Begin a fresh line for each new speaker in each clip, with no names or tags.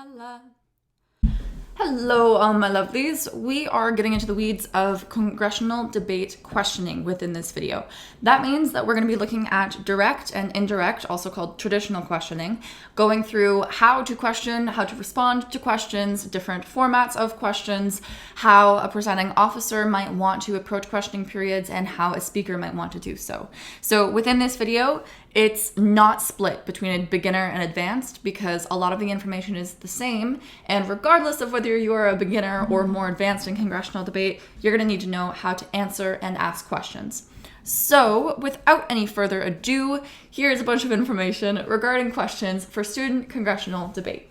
la. Hello, all my lovelies. We are getting into the weeds of congressional debate questioning within this video. That means that we're going to be looking at direct and indirect, also called traditional questioning, going through how to question, how to respond to questions, different formats of questions, how a presenting officer might want to approach questioning periods, and how a speaker might want to do so. So within this video, it's not split between a beginner and advanced because a lot of the information is the same, and regardless of whether you are a beginner or more advanced in congressional debate, you're going to need to know how to answer and ask questions. So, without any further ado, here's a bunch of information regarding questions for student congressional debate.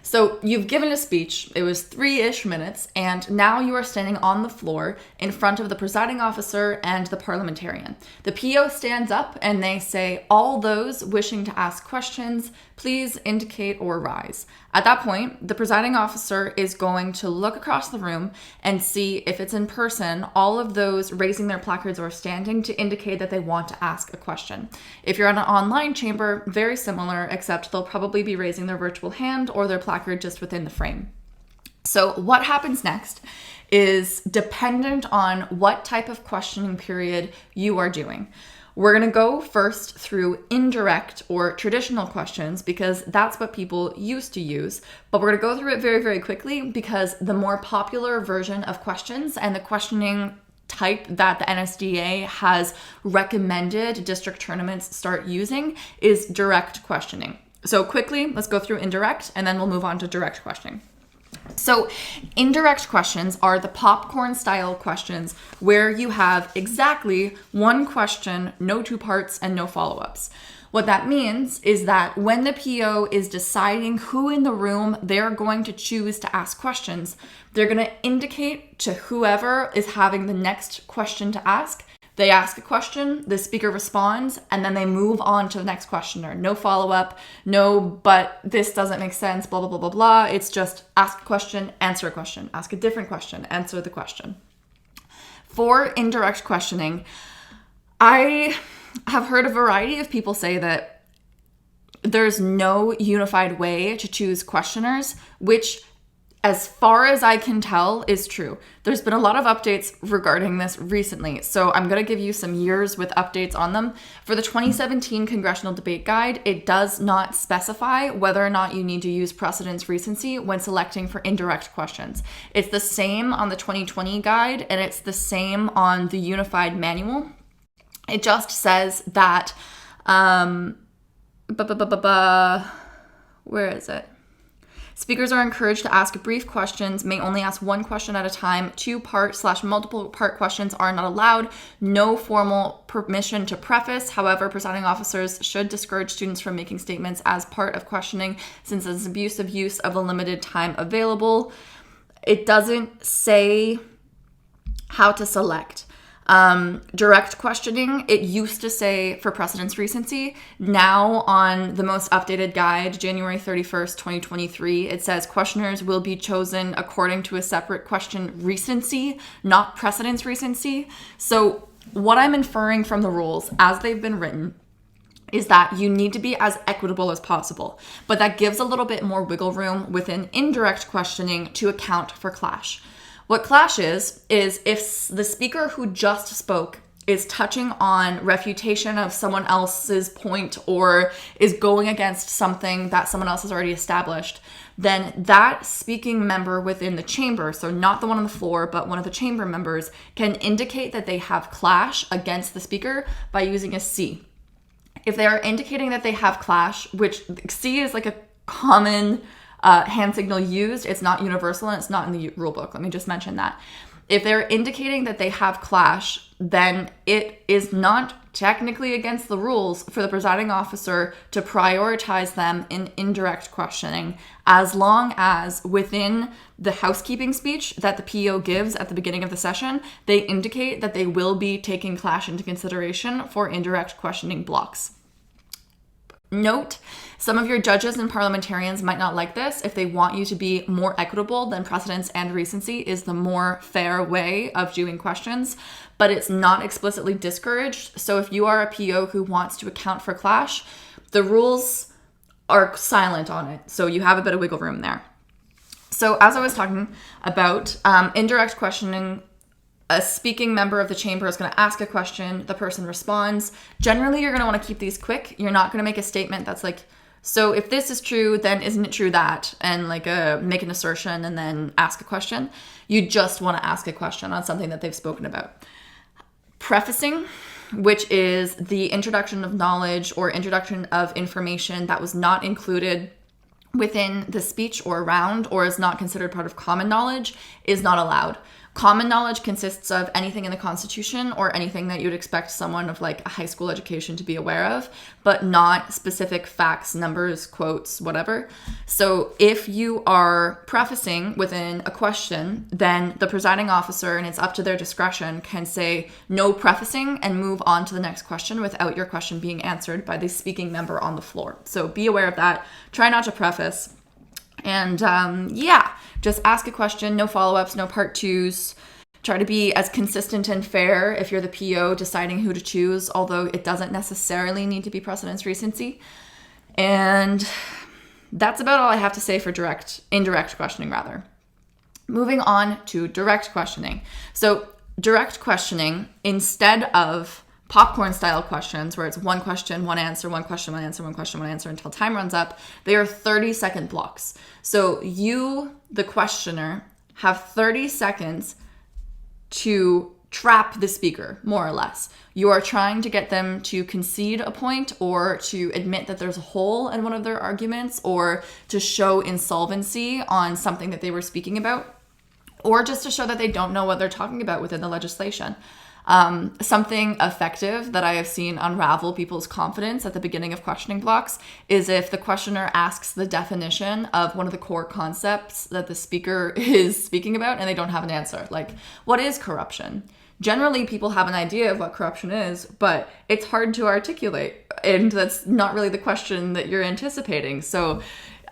So you've given a speech, it was 3-ish minutes, and now you are standing on the floor in front of the presiding officer and the parliamentarian. The PO stands up and they say, all those wishing to ask questions, please indicate or rise. At that point, the presiding officer is going to look across the room and see if it's in person, all of those raising their placards or standing to indicate that they want to ask a question. If you're in an online chamber, very similar, except they'll probably be raising their virtual hand or their placard just within the frame. So what happens next is dependent on what type of questioning period you are doing. We're going to go first through indirect or traditional questions because that's what people used to use, but we're going to go through it very, very quickly because the more popular version of questions and the questioning type that the NSDA has recommended district tournaments start using is direct questioning. So quickly, let's go through indirect and then we'll move on to direct questioning. So indirect questions are the popcorn style questions where you have exactly one question, no two parts, and no follow-ups. What that means is that when the PO is deciding who in the room they're going to choose to ask questions, they're going to indicate to whoever is having the next question to ask. They ask a question, the speaker responds, and then they move on to the next questioner. No follow-up, no, but this doesn't make sense, blah, blah, blah, blah, blah. It's just ask a question, answer a question, ask a different question, answer the question. For indirect questioning, I have heard a variety of people say that there's no unified way to choose questioners, which as far as I can tell is true. There's been a lot of updates regarding this recently, so I'm going to give you some years with updates on them. For the 2017 Congressional Debate Guide, it does not specify whether or not you need to use precedence recency when selecting for indirect questions. It's the same on the 2020 guide, and it's the same on the Unified Manual. It just says that, where is it? Speakers are encouraged to ask brief questions, may only ask one question at a time. 2-part/multiple part questions are not allowed. No formal permission to preface. However, presiding officers should discourage students from making statements as part of questioning since it's abusive use of the limited time available. It doesn't say how to select. Direct questioning, it used to say for precedence recency. Now on the most updated guide, January 31st, 2023, it says questioners will be chosen according to a separate question recency, not precedence recency. So what I'm inferring from the rules as they've been written is that you need to be as equitable as possible, but that gives a little bit more wiggle room within indirect questioning to account for clash. What clash is if the speaker who just spoke is touching on refutation of someone else's point or is going against something that someone else has already established, then that speaking member within the chamber, so not the one on the floor, but one of the chamber members, can indicate that they have clash against the speaker by using a C. If they are indicating that they have clash, which C is like a common hand signal used, it's not universal and it's not in the rule book. Let me just mention that. If they're indicating that they have clash, then it is not technically against the rules for the presiding officer to prioritize them in indirect questioning, as long as within the housekeeping speech that the PO gives at the beginning of the session, they indicate that they will be taking clash into consideration for indirect questioning blocks. Note, some of your judges and parliamentarians might not like this. If they want you to be more equitable, then precedence and recency is the more fair way of doing questions, but it's not explicitly discouraged. So if you are a PO who wants to account for clash, the rules are silent on it. So you have a bit of wiggle room there. So as I was talking about indirect questioning, a speaking member of the chamber is going to ask a question, the person responds. Generally, you're going to want to keep these quick. You're not going to make a statement that's like, so if this is true, then isn't it true that? And like make an assertion and then ask a question. You just want to ask a question on something that they've spoken about. Prefacing, which is the introduction of knowledge or introduction of information that was not included within the speech or round or is not considered part of common knowledge, is not allowed. Common knowledge consists of anything in the Constitution or anything that you'd expect someone of like a high school education to be aware of, but not specific facts, numbers, quotes, whatever. So if you are prefacing within a question, then the presiding officer, and it's up to their discretion, can say no prefacing and move on to the next question without your question being answered by the speaking member on the floor. So be aware of that. Try not to preface. And just ask a question, no follow-ups, no part twos. Try to be as consistent and fair if you're the PO deciding who to choose, although it doesn't necessarily need to be precedence recency. And that's about all I have to say for indirect questioning rather. Moving on to direct questioning. So direct questioning, instead of popcorn style questions where it's one question, one answer, one question, one answer, one question, one answer until time runs up, they are 30-second blocks. So you, the questioner, have 30 seconds to trap the speaker, more or less. You are trying to get them to concede a point or to admit that there's a hole in one of their arguments or to show insolvency on something that they were speaking about, or just to show that they don't know what they're talking about within the legislation. Something effective that I have seen unravel people's confidence at the beginning of questioning blocks is if the questioner asks the definition of one of the core concepts that the speaker is speaking about and they don't have an answer. Like, what is corruption? Generally, people have an idea of what corruption is, but it's hard to articulate, and that's not really the question that you're anticipating. So,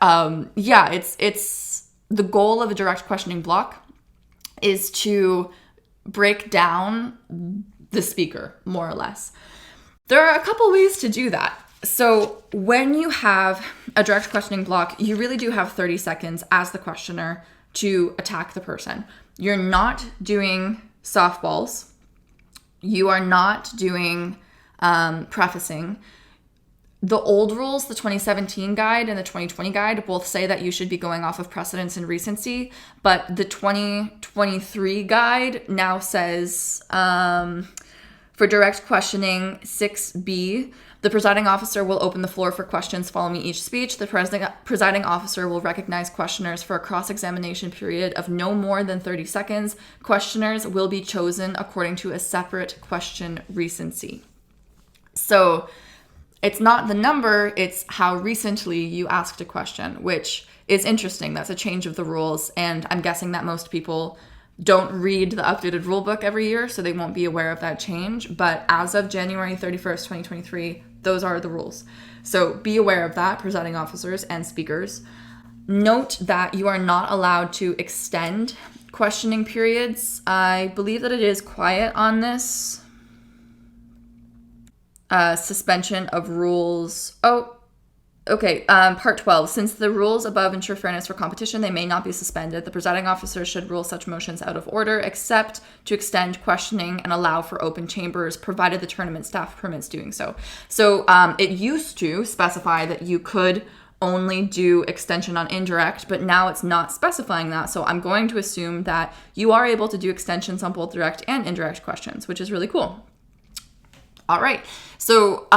it's the goal of a direct questioning block is to break down the speaker, more or less. There are a couple ways to do that. So when you have a direct questioning block, you really do have 30 seconds as the questioner to attack the person. You're not doing softballs. You are not doing prefacing. The old rules, the 2017 guide and the 2020 guide, both say that you should be going off of precedence and recency, but the 2023 guide now says for direct questioning 6B, the presiding officer will open the floor for questions following each speech. The presiding officer will recognize questioners for a cross-examination period of no more than 30 seconds. Questioners will be chosen according to a separate question recency. So it's not the number, it's how recently you asked a question, which is interesting. That's a change of the rules, and I'm guessing that most people don't read the updated rule book every year, so they won't be aware of that change. But as of January 31st, 2023, those are the rules. So be aware of that, presiding officers and speakers. Note that you are not allowed to extend questioning periods. I believe that it is quiet on this. Suspension of rules. Part 12. Since the rules above ensure fairness for competition, they may not be suspended. The presiding officer should rule such motions out of order, except to extend questioning and allow for open chambers, provided the tournament staff permits doing so. So it used to specify that you could only do extension on indirect, but now it's not specifying that. So I'm going to assume that you are able to do extensions on both direct and indirect questions, which is really cool. All right, so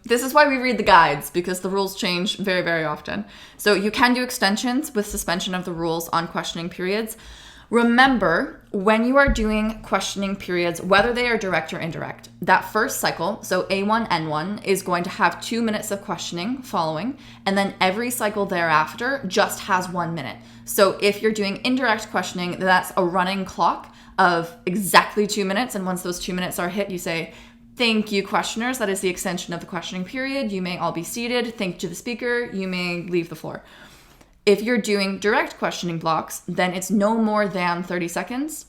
this is why we read the guides, because the rules change very, very often. So you can do extensions with suspension of the rules on questioning periods. Remember, when you are doing questioning periods, whether they are direct or indirect, that first cycle, so A1, N1, is going to have 2 minutes of questioning following, and then every cycle thereafter just has 1 minute. So if you're doing indirect questioning, that's a running clock of exactly 2 minutes, and once those 2 minutes are hit, you say, "Thank you, questioners. That is the extension of the questioning period. You may all be seated. Thank you to the speaker. You may leave the floor." If you're doing direct questioning blocks, then it's no more than 30 seconds.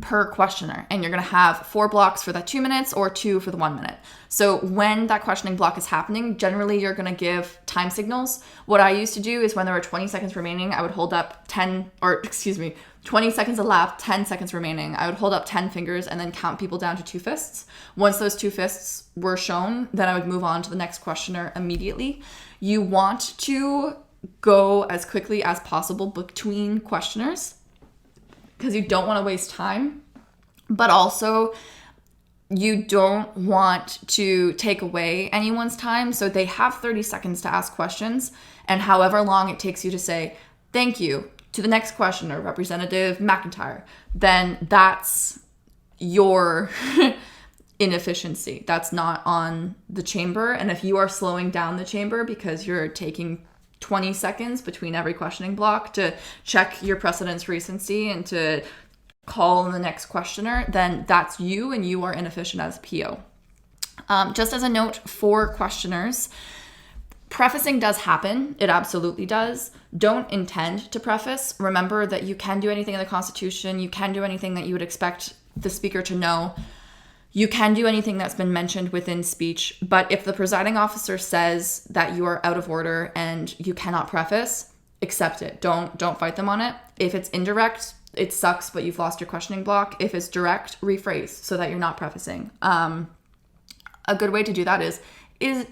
per questioner, and you're going to have 4 blocks for that 2 minutes or 2 for the 1 minute. So when that questioning block is happening, generally you're going to give time signals. What I used to do is when there were 20 seconds remaining, I would hold up 20 seconds elapsed, 10 seconds remaining. I would hold up 10 fingers and then count people down to 2 fists. Once those 2 fists were shown, then I would move on to the next questioner immediately. You want to go as quickly as possible between questioners, because you don't want to waste time, but also you don't want to take away anyone's time. So they have 30 seconds to ask questions, and however long it takes you to say thank you to the next questioner, Representative McIntyre, then that's your inefficiency. That's not on the chamber. And if you are slowing down the chamber because you're taking 20 seconds between every questioning block to check your precedent's recency and to call the next questioner, then that's you, and you are inefficient as PO. Just as a note for questioners, prefacing does happen. It absolutely does. Don't intend to preface. Remember that you can do anything in the Constitution. You can do anything that you would expect the speaker to know. You can do anything that's been mentioned within speech, but if the presiding officer says that you are out of order and you cannot preface, accept it. Don't fight them on it. If it's indirect, it sucks, but you've lost your questioning block. If it's direct, rephrase so that you're not prefacing. A good way to do that is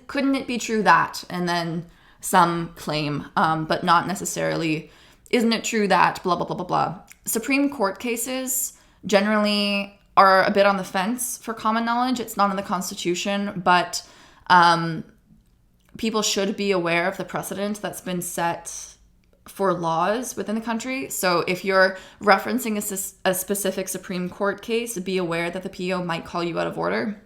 couldn't it be true that, and then some claim, but not necessarily, isn't it true that, blah, blah, blah, blah, blah. Supreme Court cases generally are a bit on the fence for common knowledge. It's not in the Constitution, but people should be aware of the precedent that's been set for laws within the country. So if you're referencing a specific Supreme Court case, be aware that the PO might call you out of order.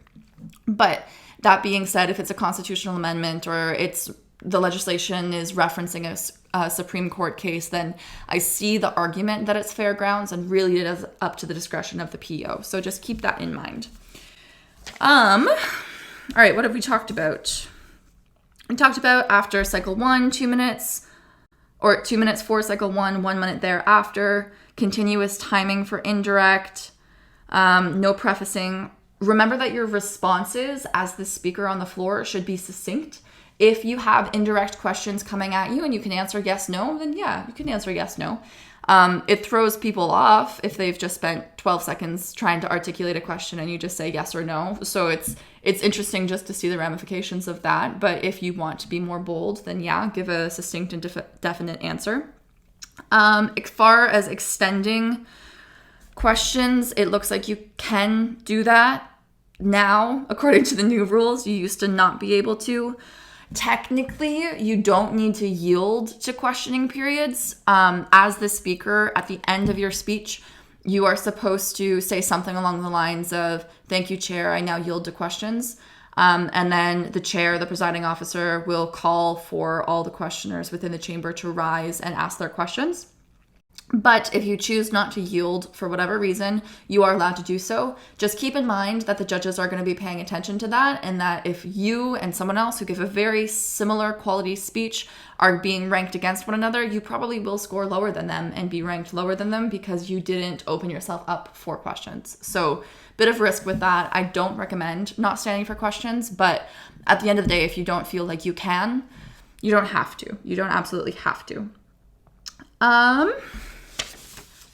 But that being said, if it's a constitutional amendment or it's the legislation is referencing a Supreme Court case, then I see the argument that it's fair grounds, and really it is up to the discretion of the PO. So just keep that in mind. All right, what have we talked about? We talked about after cycle 1, 2 minutes, or 2 minutes for cycle 1, 1 minute thereafter, continuous timing for indirect, no prefacing. Remember that your responses as the speaker on the floor should be succinct. If you have indirect questions coming at you and you can answer yes, no, then yeah, you can answer yes, no. It throws people off if they've just spent 12 seconds trying to articulate a question and you just say yes or no. So it's interesting just to see the ramifications of that. But if you want to be more bold, then yeah, give a succinct and definite answer. As far as extending questions, it looks like you can do that now. According to the new rules, you used to not be able to. Technically, you don't need to yield to questioning periods. As the speaker, at the end of your speech, you are supposed to say something along the lines of, "Thank you, Chair, I now yield to questions." And then the chair, the presiding officer, will call for all the questioners within the chamber to rise and ask their questions. But if you choose not to yield for whatever reason, you are allowed to do so. Just keep in mind that the judges are going to be paying attention to that, and that if you and someone else who give a very similar quality speech are being ranked against one another, you probably will score lower than them and be ranked lower than them because you didn't open yourself up for questions. So bit of risk with that. I don't recommend not standing for questions, but at the end of the day, if you don't feel like you can, you don't have to. You don't absolutely have to.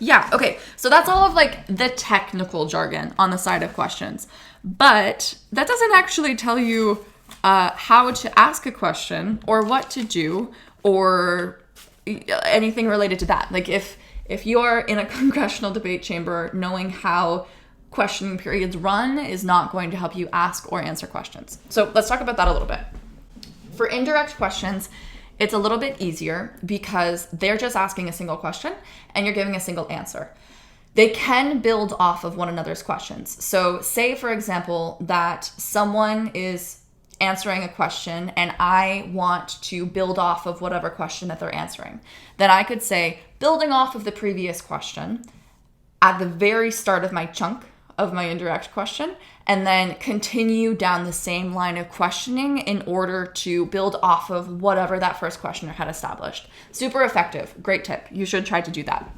Yeah, okay, so that's all of like the technical jargon on the side of questions, but that doesn't actually tell you how to ask a question or what to do or anything related to that. Like if you're in a congressional debate chamber, knowing how questioning periods run is not going to help you ask or answer questions. So let's talk about that a little bit. For indirect questions, it's a little bit easier because they're just asking a single question and you're giving a single answer. They can build off of one another's questions. So say, for example, that someone is answering a question and I want to build off of whatever question that they're answering. Then I could say, building off of the previous question at the very start of my chunk of my indirect question, and then continue down the same line of questioning in order to build off of whatever that first questioner had established. Super effective. Great tip. You should try to do that.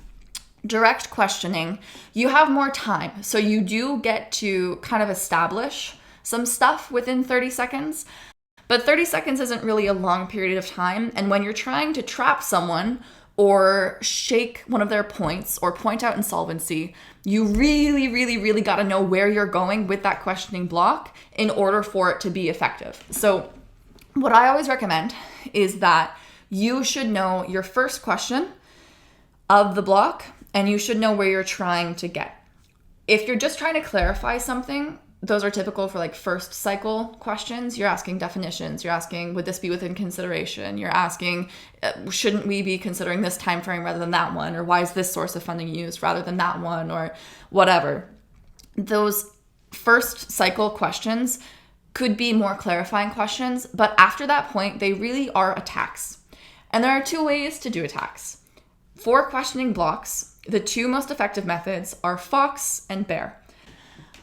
Direct questioning, you have more time. So you do get to kind of establish some stuff within 30 seconds. But 30 seconds isn't really a long period of time. And when you're trying to trap someone or shake one of their points or point out insolvency, you really, really, really got to know where you're going with that questioning block in order for it to be effective. So what I always recommend is that you should know your first question of the block, and you should know where you're trying to get. If you're just trying to clarify something, those are typical for like first cycle questions. You're asking definitions. You're asking, would this be within consideration? You're asking, shouldn't we be considering this time frame rather than that one? Or why is this source of funding used rather than that one? Or whatever. Those first cycle questions could be more clarifying questions, but after that point, they really are attacks. And there are two ways to do attacks. For questioning blocks, the two most effective methods are fox and bear.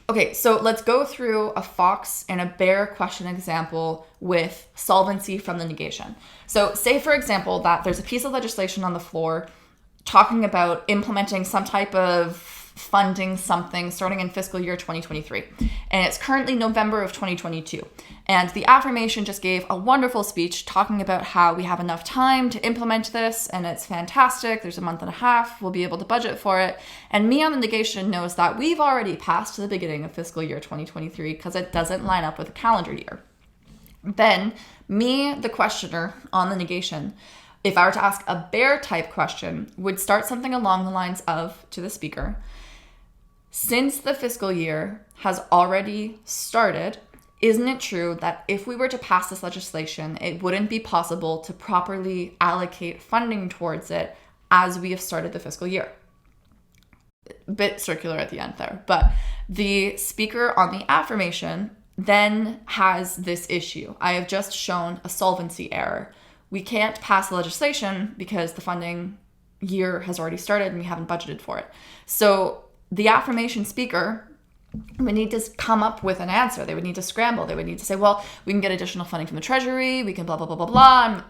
Okay, so let's go through a fox and a bear question example with solvency from the negation. So say, for example, that there's a piece of legislation on the floor talking about implementing some type of funding something starting in fiscal year 2023. And it's currently November of 2022. And the affirmation just gave a wonderful speech talking about how we have enough time to implement this and it's fantastic. There's a month and a half. We'll be able to budget for it. And me on the negation knows that we've already passed the beginning of fiscal year 2023 because it doesn't line up with a calendar year. Then me, the questioner on the negation, if I were to ask a bear type question, would start something along the lines of, to the speaker, since the fiscal year has already started, isn't it true that if we were to pass this legislation, it wouldn't be possible to properly allocate funding towards it as we have started the fiscal year? A bit circular at the end there, but the speaker on the affirmation then has this issue. I have just shown a solvency error. We can't pass the legislation because the funding year has already started and we haven't budgeted for it. So the affirmation speaker would need to come up with an answer. They would need to scramble. They would need to say, well, we can get additional funding from the Treasury. We can blah, blah, blah, blah, blah.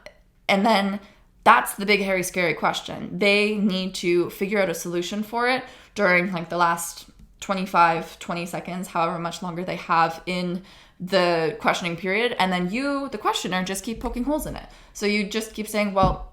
And then that's the big, hairy, scary question. They need to figure out a solution for it during like the last 25, 20 seconds, however much longer they have in the questioning period. And then you, the questioner, just keep poking holes in it. So you just keep saying, well,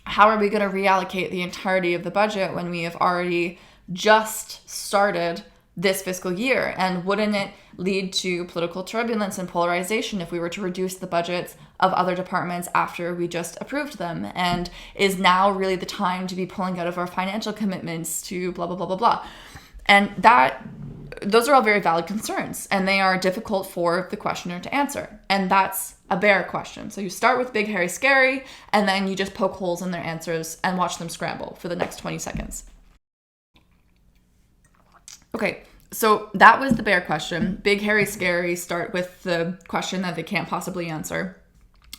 how are we going to reallocate the entirety of the budget when we have already just started this fiscal year? And wouldn't it lead to political turbulence and polarization if we were to reduce the budgets of other departments after we just approved them? And is now really the time to be pulling out of our financial commitments to blah, blah, blah, blah, blah? And those are all very valid concerns, and they are difficult for the questioner to answer. And that's a bear question. So you start with big, hairy, scary, and then you just poke holes in their answers and watch them scramble for the next 20 seconds. Okay, so that was the bear question. Big, hairy, scary, start with the question that they can't possibly answer,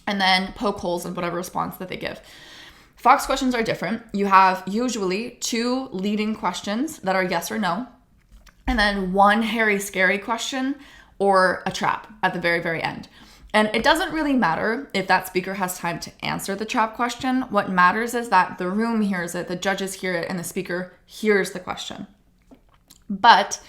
and then poke holes in whatever response that they give. Fox questions are different. You have usually two leading questions that are yes or no, and then one hairy, scary question or a trap at the very, very end. And it doesn't really matter if that speaker has time to answer the trap question. What matters is that the room hears it, the judges hear it, and the speaker hears the question. But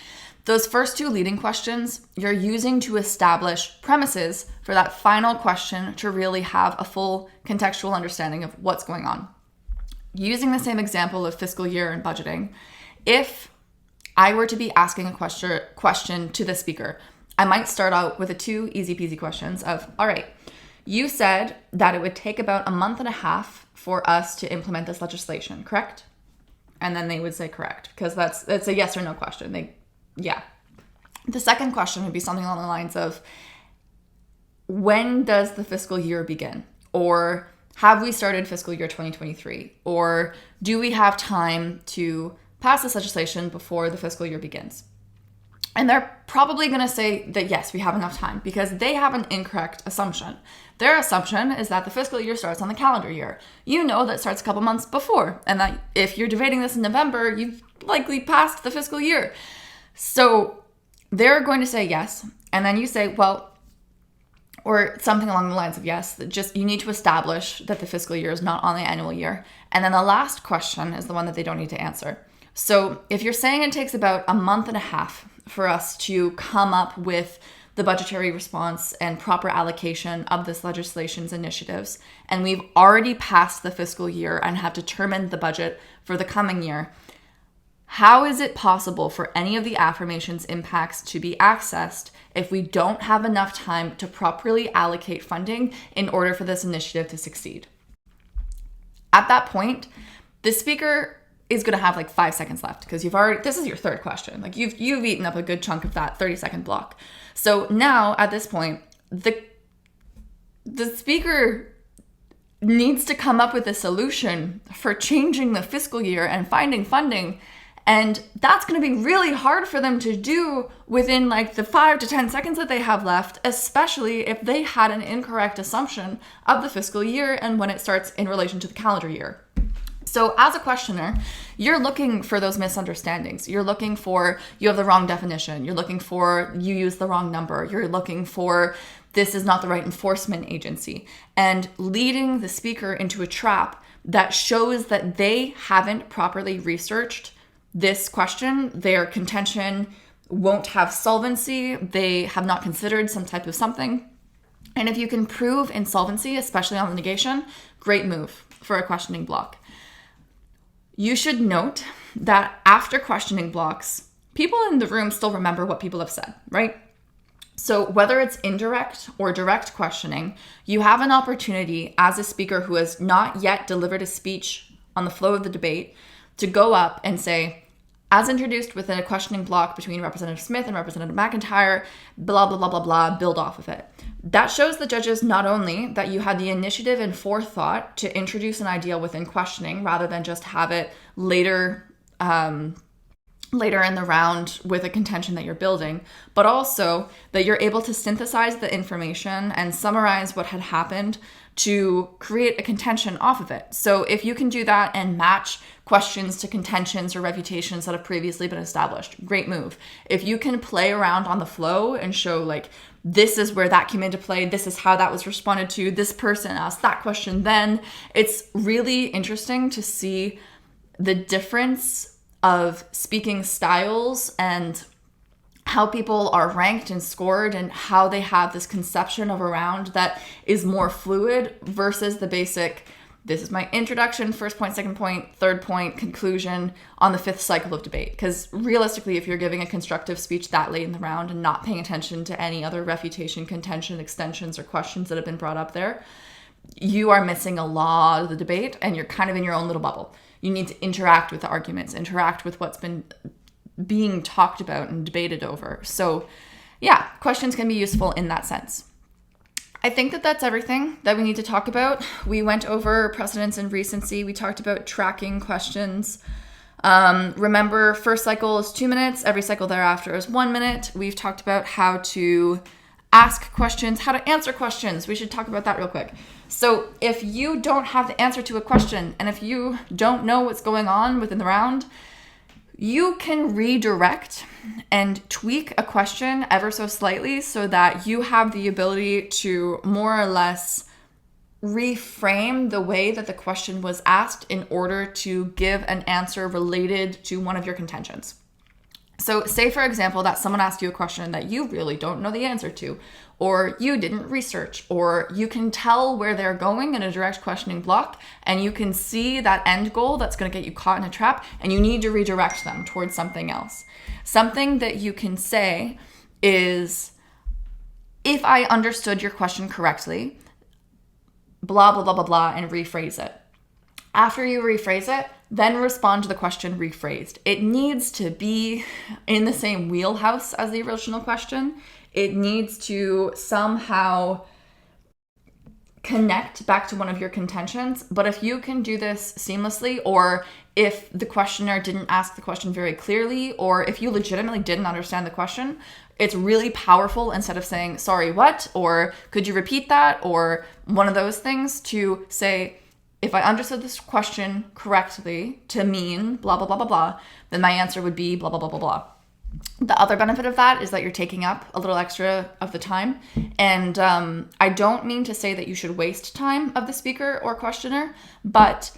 those first two leading questions, you're using to establish premises for that final question to really have a full contextual understanding of what's going on. Using the same example of fiscal year and budgeting, if I were to be asking a question to the speaker, I might start out with the two easy peasy questions of, all right, you said that it would take about a month and a half for us to implement this legislation, correct? And then they would say correct, because that's a yes or no question. Yeah. The second question would be something along the lines of, when does the fiscal year begin? Or have we started fiscal year 2023? Or do we have time to pass this legislation before the fiscal year begins? And they're probably going to say that yes, we have enough time, because they have an incorrect assumption. Their assumption is that the fiscal year starts on the calendar year. You know that starts a couple months before, and that if you're debating this in November, you've likely passed the fiscal year. So they're going to say yes, and then you say, well, or something along the lines of yes, that just you need to establish that the fiscal year is not on the annual year. And then the last question is the one that they don't need to answer. So if you're saying it takes about a month and a half for us to come up with the budgetary response and proper allocation of this legislation's initiatives, and we've already passed the fiscal year and have determined the budget for the coming year, how is it possible for any of the affirmations impacts to be accessed if we don't have enough time to properly allocate funding in order for this initiative to succeed? At that point, the speaker is going to have like 5 seconds left because this is your third question. Like you've eaten up a good chunk of that 30-second block. So now at this point, the speaker needs to come up with a solution for changing the fiscal year and finding funding. And that's going to be really hard for them to do within like the 5 to 10 seconds that they have left, especially if they had an incorrect assumption of the fiscal year and when it starts in relation to the calendar year. So as a questioner, you're looking for those misunderstandings. You're looking for you have the wrong definition. You're looking for you use the wrong number. You're looking for this is not the right enforcement agency. And leading the speaker into a trap that shows that they haven't properly researched this question, their contention won't have solvency, they have not considered some type of something. And if you can prove insolvency, especially on the negation, great move for a questioning block. You should note that after questioning blocks, people in the room still remember what people have said, right? So whether it's indirect or direct questioning, you have an opportunity as a speaker who has not yet delivered a speech on the flow of the debate to go up and say, as introduced within a questioning block between Representative Smith and Representative McIntyre, blah, blah, blah, blah, blah, build off of it. That shows the judges not only that you had the initiative and forethought to introduce an idea within questioning rather than just have it later in the round with a contention that you're building, but also that you're able to synthesize the information and summarize what had happened to create a contention off of it. So if you can do that and match questions to contentions or refutations that have previously been established, great move. If you can play around on the flow and show like, this is where that came into play, this is how that was responded to, this person asked that question then, it's really interesting to see the difference of speaking styles and how people are ranked and scored and how they have this conception of a round that is more fluid versus the basic, this is my introduction, first point, second point, third point, conclusion on the fifth cycle of debate. Because realistically, if you're giving a constructive speech that late in the round and not paying attention to any other refutation, contention, extensions, or questions that have been brought up there, you are missing a lot of the debate and you're kind of in your own little bubble. You need to interact with the arguments, interact with what's been being talked about and debated over. So yeah, questions can be useful in that sense. I think that that's everything that we need to talk about. We went over precedence and recency. We talked about tracking questions. Remember, first cycle is 2 minutes. Every cycle thereafter is 1 minute. We've talked about how to ask questions, how to answer questions. We should talk about that real quick. So if you don't have the answer to a question and if you don't know what's going on within the round, you can redirect and tweak a question ever so slightly so that you have the ability to more or less reframe the way that the question was asked in order to give an answer related to one of your contentions. So say, for example, that someone asked you a question that you really don't know the answer to, or you didn't research, or you can tell where they're going in a direct questioning block, and you can see that end goal that's going to get you caught in a trap, and you need to redirect them towards something else. Something that you can say is, if I understood your question correctly, blah, blah, blah, blah, blah, and rephrase it. After you rephrase it, then respond to the question rephrased. It needs to be in the same wheelhouse as the original question. It needs to somehow connect back to one of your contentions. But if you can do this seamlessly, or if the questioner didn't ask the question very clearly, or if you legitimately didn't understand the question, it's really powerful instead of saying, sorry, what? Or could you repeat that? Or one of those things to say, if I understood this question correctly to mean blah, blah, blah, blah, blah, then my answer would be blah, blah, blah, blah, blah. The other benefit of that is that you're taking up a little extra of the time. And I don't mean to say that you should waste time of the speaker or questioner, but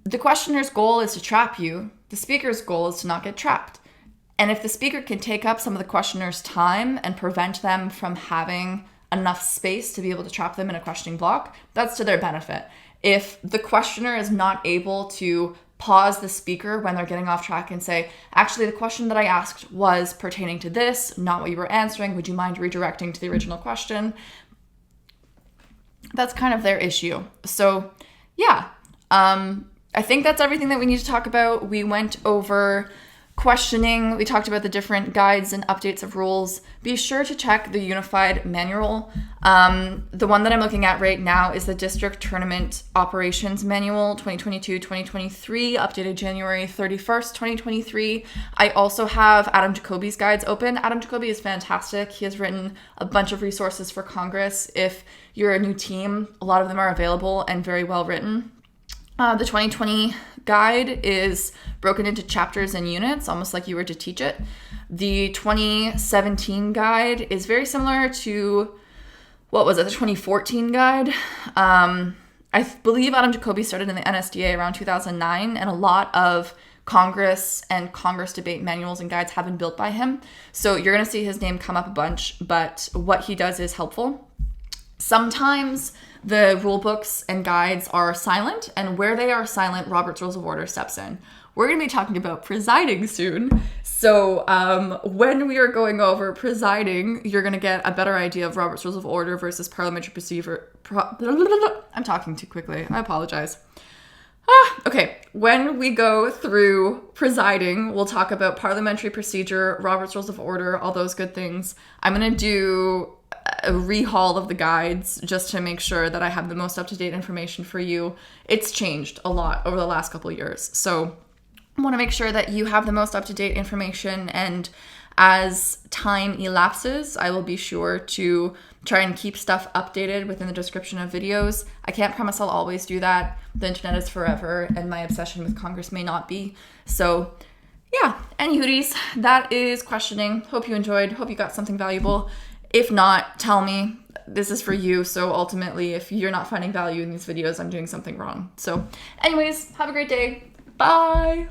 the questioner's goal is to trap you. The speaker's goal is to not get trapped. And if the speaker can take up some of the questioner's time and prevent them from having enough space to be able to trap them in a questioning block, that's to their benefit. If the questioner is not able to pause the speaker when they're getting off track and say, actually, the question that I asked was pertaining to this, not what you were answering. Would you mind redirecting to the original question? That's kind of their issue. So yeah, I think that's everything that we need to talk about. We went over questioning. We talked about the different guides and updates of rules. Be sure to check the Unified Manual. The one that I'm looking at right now is the District Tournament Operations Manual 2022-2023, updated January 31st, 2023. I also have Adam Jacoby's guides open. Adam Jacoby is fantastic. He has written a bunch of resources for Congress. If you're a new team, a lot of them are available and very well written. The 2020 guide is broken into chapters and units, almost like you were to teach it. The 2017 guide is very similar to, the 2014 guide. I believe Adam Jacoby started in the NSDA around 2009, and a lot of Congress and Congress debate manuals and guides have been built by him. So you're going to see his name come up a bunch, but what he does is helpful. Sometimes the rule books and guides are silent, and where they are silent, Robert's Rules of Order steps in. We're going to be talking about presiding soon. So when we are going over presiding, you're going to get a better idea of Robert's Rules of Order versus parliamentary procedure. I'm talking too quickly. I apologize. Okay, when we go through presiding, we'll talk about parliamentary procedure, Robert's Rules of Order, all those good things. I'm going to do a rehaul of the guides just to make sure that I have the most up-to-date information for you. It's changed a lot over the last couple of years. So I want to make sure that you have the most up-to-date information, and as time elapses, I will be sure to try and keep stuff updated within the description of videos. I can't promise I'll always do that. The internet is forever, and my obsession with Congress may not be. So yeah, any hooties, that is questioning. Hope you enjoyed. Hope you got something valuable. If not, tell me. This is for you. So ultimately, if you're not finding value in these videos, I'm doing something wrong. So anyways, have a great day. Bye.